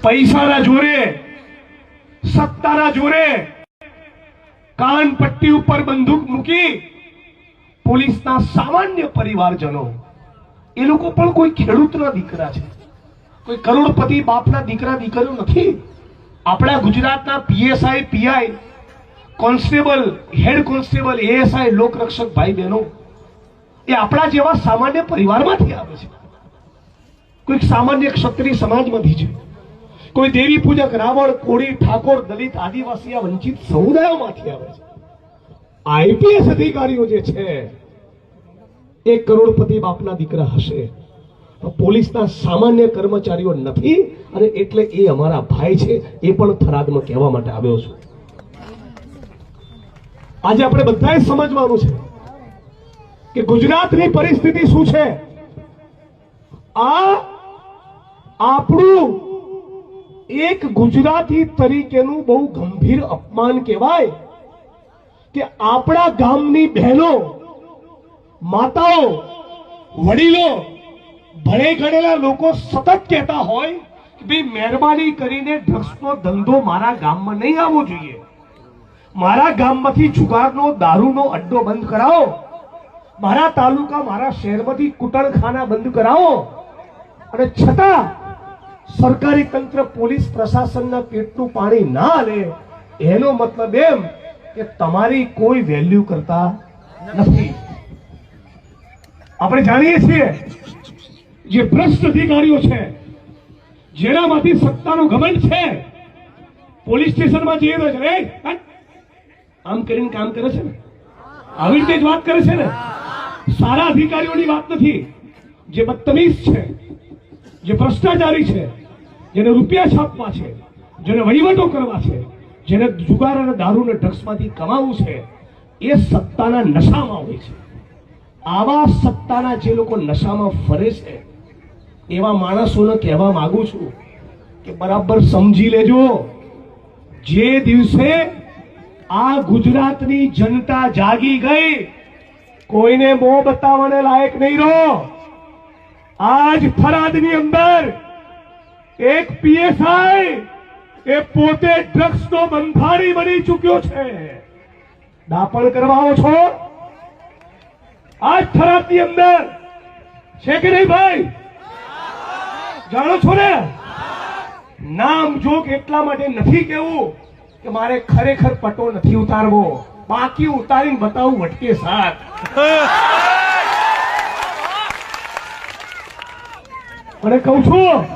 પૈસાના જોરે, સત્તાના જોરે કાન પટ્ટી ઉપર બંદૂક મૂકી પોલીસના સામાન્ય પરિવારજનો, એ લોકો પણ કોઈ ખેડૂતના દીકરા છે, કોઈ કરોડપતિ બાપના દીકરા દીકરીઓ નથી. આપણા ગુજરાતના PSI, PI, constable, head constable, ASI, લોકરક્ષક ભાઈ બહેનો એ આપણા જેવા સામાન્ય પરિવારમાંથી આવે છે. કોઈક સામાન્ય ક્ષત્રિય સમાજમાંથી છે, કોઈ દેવી પૂજક, રાવણ, કોળી, ઠાકોર, દલિત, આદિવાસી, આ વંચિત સમુદાયોમાંથી આવે છે. આઈપીએસ અધિકારીઓ જે છે એ કરોડપતિ બાપના દીકરા હશે, પોલીસના સામાન્ય કર્મચારીઓ નથી. અને એટલે એ અમારા ભાઈ છે, એ પણ થરાદમાં કહેવા માટે આવ્યો છું. આજે આપણે બધાએ સમજવાનું છે કે ગુજરાતની પરિસ્થિતિ શું છે. આ આપણું એક ગુજરાતી તરીકેનું બહુ ગંભીર અપમાન કહેવાય કે આપણા ગામની બહેનો, માતાઓ, વડીલો, ભણે ગણેલા લોકો સતત કહેતા હોય કે ભાઈ મહેરબાની કરીને ડ્રગ્સનો ધંધો મારા ગામમાં નહીં આવવો જોઈએ, મારા ગામમાંથી જુગારનો, દારૂનો અડ્ડો બંધ કરાવો, મારા તાલુકા, મારા શહેરમાંથી કુટણખાના બંધ કરાવો. અને છતાં સરકારી તંત્ર, પોલીસ પ્રશાસનના પેટનું પાણી ના લે, એનો મતલબ એમ કે તમારી કોઈ વેલ્યુ કરતા નથી. આપણે જાણીએ છીએ જે ભ્રષ્ટ અધિકારીઓ છે, જેનામાંથી સત્તાનો ઘમંડ છે, પોલીસ સ્ટેશનમાં જઈએ તો આમ કરીને કામ કરે છે ને, આવી રીતે જ વાત કરે છે ને. સારા અધિકારીઓની વાત નથી. જે બદતમીઝ છે, જે ભ્રષ્ટાચારી છે, જેને રૂપિયા છાપવા છે, જેને વહીવટો કરવા છે, જેને જુગાર અને દારૂ અને ડ્રગ્સમાંથી કમાવું છે, એ સત્તાના નશામાં હોય છે. આવા સત્તાના જે લોકો નશામાં ફરે છે, એવા માણસોને કહેવા માંગુ છું કે બરાબર સમજી લેજો. જે દિવસે આ ગુજરાતની જનતા જાગી ગઈ, કોઈને મોં બતાવવાને લાયક નહીં રહો. આજ થરાદની અંદર એક પીએસઆઈ એ પોતે ડ્રગ્સનો બંધારી બની ચૂક્યો છે. દાપણ કરવાઓ છો આજ થરાદની અંદર છે કે નહીં ભાઈ? જાણો છો ને? નામ જોગ એટલા માટે નથી કેવું કે મારે ખરેખર પટો નથી ઉતારવો, બાકી ઉતારીને બતાવું વટકે સાથ. અને કહું છું